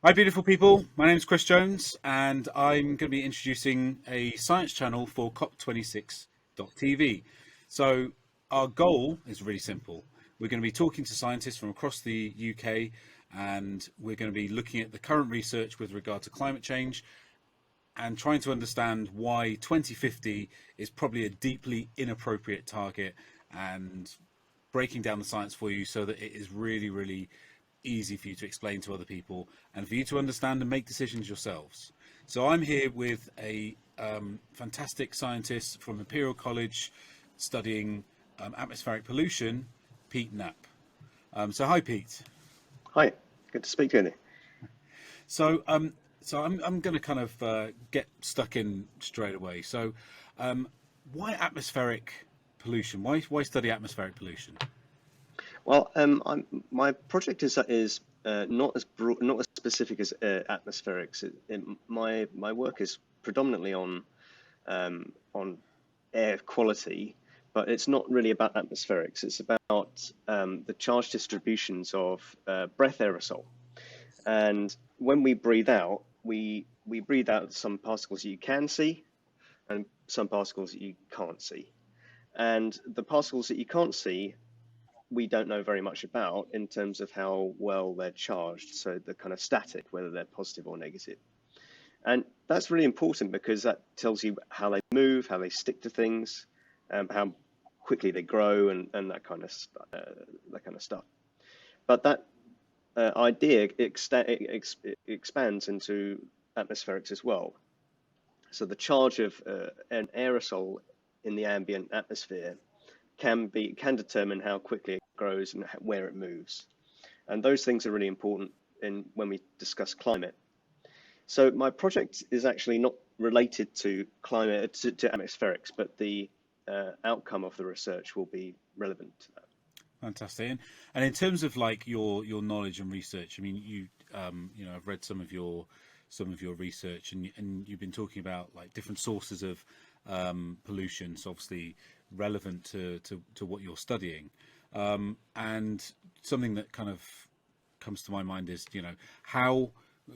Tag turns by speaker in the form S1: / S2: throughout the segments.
S1: Hi, beautiful people. My name is Chris Jones, and I'm going to be introducing a science channel for COP26.tv. So, our goal is really simple. We're going to be talking to scientists from across the UK, and we're going to be looking at the current research with regard to climate change and trying to understand why 2050 is probably a deeply inappropriate target, and breaking down the science for you so that it is really, really easy for you to explain to other people and for you to understand and make decisions yourselves. So I'm here with a fantastic scientist from Imperial College studying atmospheric pollution, Pete Knapp. So hi, Pete.
S2: Hi, good to speak to you.
S1: So I'm going to kind of get stuck in straight away. So um, why atmospheric pollution? Why study atmospheric pollution?
S2: My project is not as broad, not as specific as atmospherics. My work is predominantly on air quality, but it's not really about atmospherics. It's about the charge distributions of breath aerosol. And when we breathe out, we breathe out some particles that you can see and some particles that you can't see. And the particles that you can't see we don't know very much about in terms of how well they're charged. So the kind of static, whether they're positive or negative. And that's really important because that tells you how they move, how they stick to things, how quickly they grow, and that kind of stuff. But that idea expands into atmospherics as well. So the charge of an aerosol in the ambient atmosphere can determine how quickly it grows and where it moves. And those things are really important when we discuss climate. So my project is actually not related to climate to atmospherics, but the outcome of the research will be relevant to that.
S1: Fantastic. And in terms of like your knowledge and research, I mean, I've read some of your research, and you've been talking about like different sources of pollution, so obviously relevant to what you're studying. And something that kind of comes to my mind is, how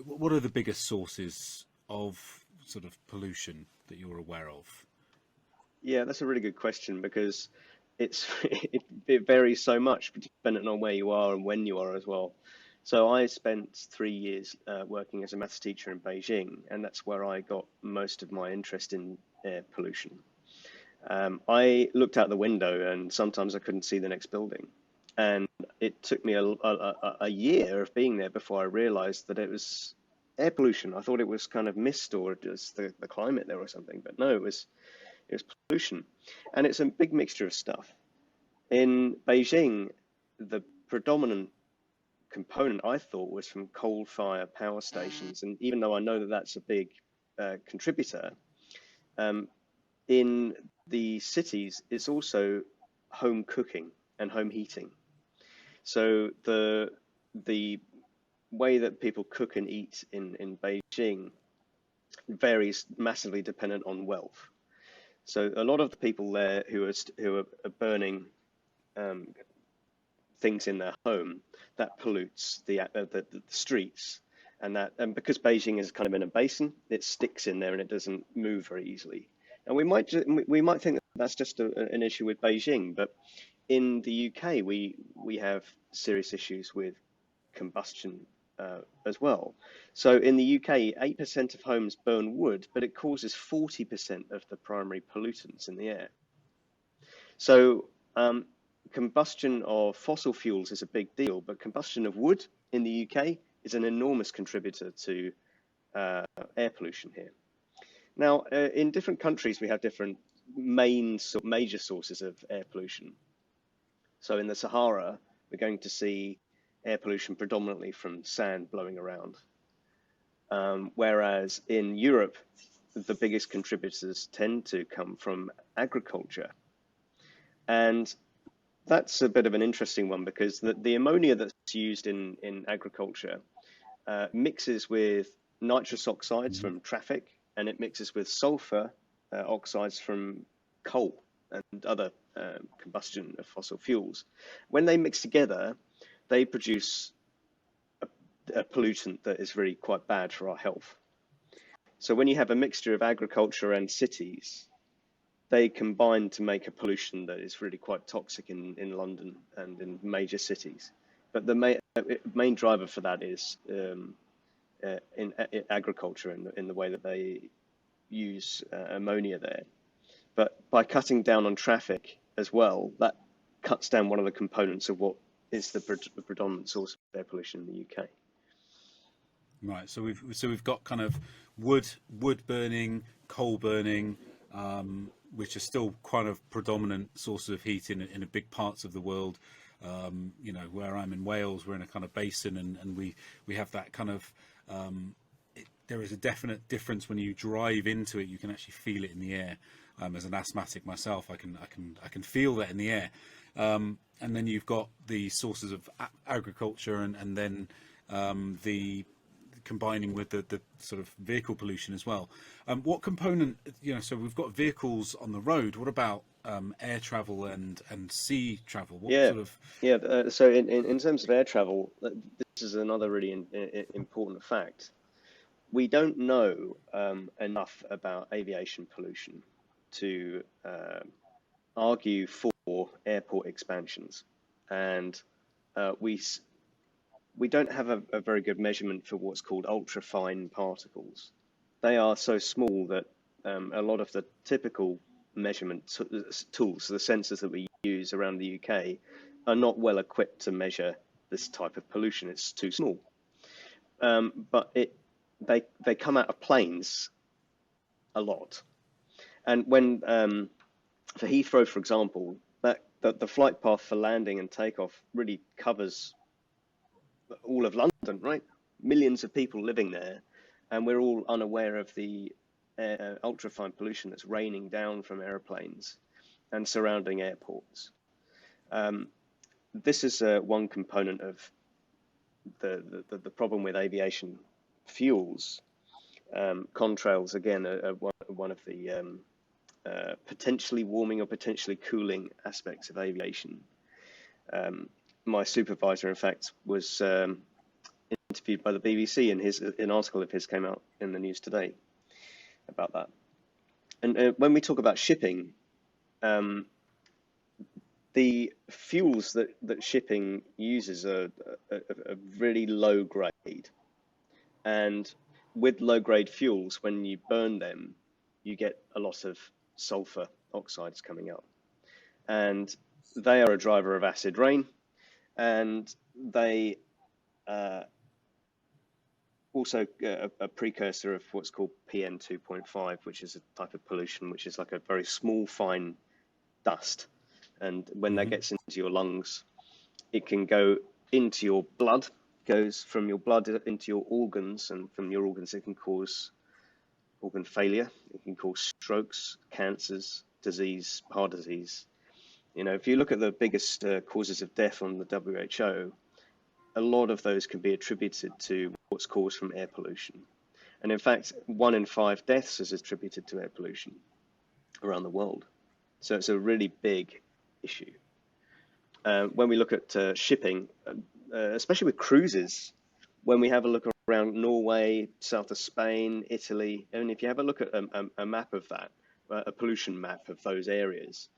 S1: what are the biggest sources of sort of pollution that you're aware of?
S2: Yeah, that's a really good question because it varies so much depending on where you are and when you are as well. So I spent 3 years working as a maths teacher in Beijing, and that's where I got most of my interest in air pollution. I looked out the window and sometimes I couldn't see the next building. And it took me a year of being there before I realized that it was air pollution. I thought it was kind of mist or just the climate there or something, but no, it was pollution. And it's a big mixture of stuff. In Beijing, the predominant component I thought was from coal-fired power stations. And even though I know that that's a big contributor, um, in the cities, it's also home cooking and home heating. So the way that people cook and eat in Beijing varies massively dependent on wealth. So a lot of the people there who are burning um, things in their home that pollutes the streets, and because Beijing is kind of in a basin, it sticks in there and it doesn't move very easily. And we might think that that's just an issue with Beijing, but in the UK we have serious issues with combustion as well. So in the UK, 8% of homes burn wood, but it causes 40% of the primary pollutants in the air. So combustion of fossil fuels is a big deal, but combustion of wood in the UK is an enormous contributor to air pollution here. Now, in different countries, we have different major sources of air pollution. So in the Sahara, we're going to see air pollution predominantly from sand blowing around. Whereas in Europe, the biggest contributors tend to come from agriculture. And that's a bit of an interesting one because the ammonia that's used in agriculture mixes with nitrous oxides
S1: Mhm.
S2: from traffic, and it mixes with sulfur oxides from coal and other combustion of fossil fuels. When they mix together, they produce a pollutant that is really quite bad for our health. So when you have a mixture of agriculture and cities, they combine to make a pollution that is really quite toxic in London and in major cities. But the main driver for that is in agriculture, in the way that they use ammonia there. But by cutting down on traffic as well, that cuts down one of the components of what is the predominant source of air pollution in the UK.
S1: Right. So we've got kind of wood burning, coal burning, which are still kind of predominant sources of heat in a big parts of the world. Where I'm in Wales, we're in a kind of basin, and we have that kind of. There is a definite difference when you drive into it. You can actually feel it in the air. As an asthmatic myself, I can feel that in the air. And then you've got the sources of agriculture, and then the combining with the sort of vehicle pollution as well. What component, so we've got vehicles on the road. What about air travel and sea travel? What
S2: Yeah,
S1: sort of...
S2: yeah. So in terms of air travel, this is another really important fact. We don't know enough about aviation pollution to argue for airport expansions, and we don't have a very good measurement for what's called ultrafine particles. They are so small that a lot of the typical measurement tools, the sensors that we use around the UK, are not well equipped to measure this type of pollution. It's too small. But they come out of planes a lot. And when for Heathrow, for example, the flight path for landing and takeoff really covers all of London, right? Millions of people living there, and we're all unaware of the ultrafine pollution that's raining down from airplanes and surrounding airports. This is one component of the problem with aviation fuels. Contrails, again, are one of the potentially warming or potentially cooling aspects of aviation. My supervisor, in fact, was interviewed by the BBC, and an article of his came out in the news today about that. And when we talk about shipping, the fuels that shipping uses are really low grade. And with low grade fuels, when you burn them, you get a lot of sulfur oxides coming up. And they are a driver of acid rain. And they also a precursor of what's called PM 2.5, which is a type of pollution, which is like a very small, fine dust. And when that gets into your lungs, it can go into your blood, goes from your blood into your organs, and from your organs it can cause organ failure. It can cause strokes, cancers, disease, heart disease. If you look at the biggest causes of death on the WHO, a lot of those can be attributed to what's caused from air pollution. And in fact, 1 in 5 deaths is attributed to air pollution around the world. So it's a really big issue. When we look at shipping, especially with cruises, when we have a look around Norway, south of Spain, Italy, and if you have a look at a map of that, a pollution map of those areas,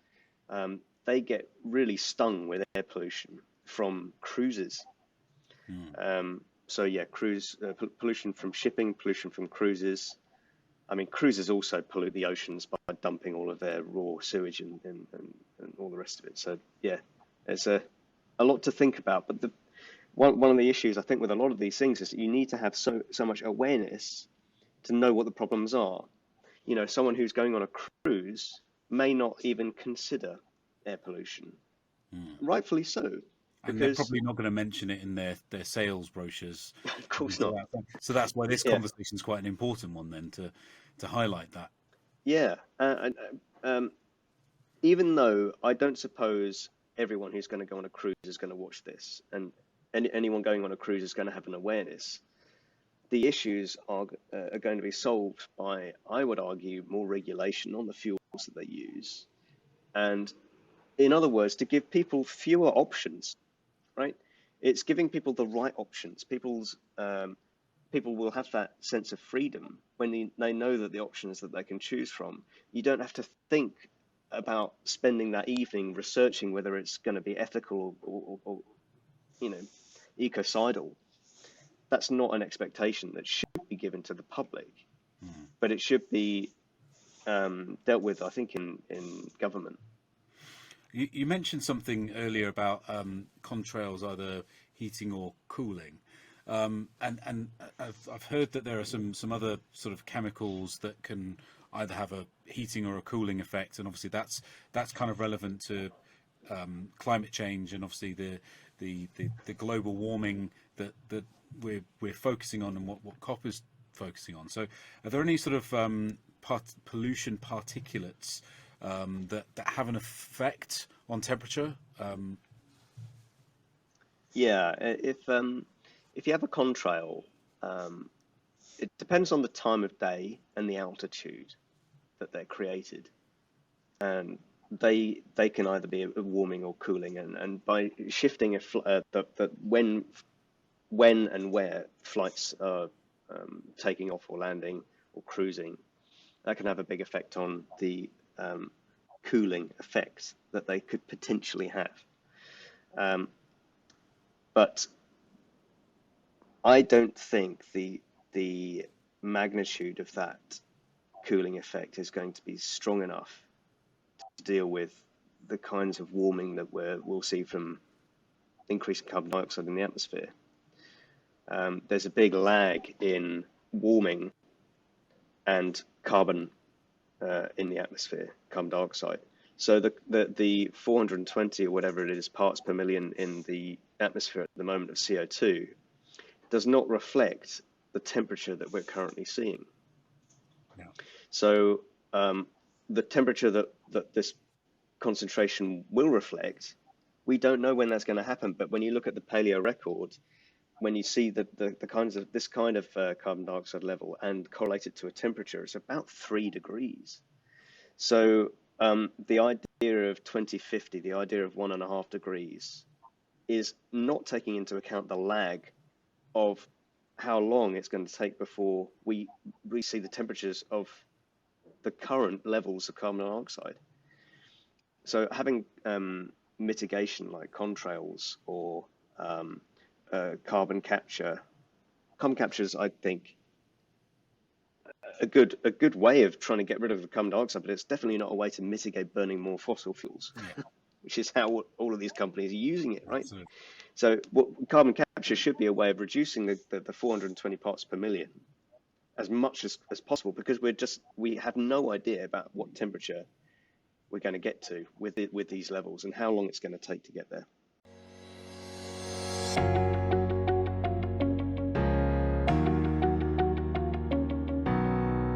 S2: they get really stung with air pollution from cruises. So yeah, pollution from shipping, pollution from cruises. I mean, cruises also pollute the oceans by dumping all of their raw sewage and all the rest of it. So yeah, it's a lot to think about. But one of the issues I think with a lot of these things is that you need to have so much awareness to know what the problems are. Someone who's going on a cruise may not even consider air pollution, rightfully so.
S1: And they're probably not going to mention it in their sales brochures.
S2: Of course not.
S1: So that's why this conversation is quite an important one then, to highlight that.
S2: Yeah. Even though I don't suppose everyone who's going to go on a cruise is going to watch this, and anyone going on a cruise is going to have an awareness, the issues are going to be solved by, I would argue, more regulation on the fuels that they use. And in other words, to give people fewer options. Right? it's giving people the right options. People will have that sense of freedom when they know that the options that they can choose from. You don't have to think about spending that evening researching whether it's going to be ethical or you know, ecocidal. That's not an expectation that should be given to the public, but it should be dealt with, I think, in government.
S1: You mentioned something earlier about contrails either heating or cooling. And I've heard that there are some other sort of chemicals that can either have a heating or a cooling effect, and obviously that's kind of relevant to climate change and obviously the global warming that we're focusing on and what COP is focusing on. So, are there any sort of pollution particulates that have an effect on temperature?
S2: Yeah, if you have a contrail, it depends on the time of day and the altitude that they're created, and they can either be a warming or cooling, and by shifting the when and where flights are taking off or landing or cruising, that can have a big effect on the cooling effects that they could potentially have. But I don't think the magnitude of that cooling effect is going to be strong enough to deal with the kinds of warming that we'll see from increasing carbon dioxide in the atmosphere. There's a big lag in warming and carbon in the atmosphere, carbon dioxide. So the 420 or whatever it is parts per million in the atmosphere at the moment of CO2 does not reflect the temperature that we're currently seeing.
S1: Yeah.
S2: So the temperature that this concentration will reflect, we don't know when that's going to happen. But when you look at the paleo record, when you see the kinds of this kind of carbon dioxide level and correlate it to a temperature, it's about 3 degrees. So the idea of 2050, the idea of 1.5 degrees, is not taking into account the lag of how long it's going to take before we see the temperatures of the current levels of carbon dioxide. So having mitigation like contrails or carbon capture is, I think, a good way of trying to get rid of the carbon dioxide, but it's definitely not a way to mitigate burning more fossil fuels,
S1: Yeah.
S2: which is how all of these companies are using it, right?
S1: Absolutely.
S2: So carbon capture should be a way of reducing the 420 parts per million as much as possible, because we have no idea about what temperature we're going to get to with these levels and how long it's going to take to get there.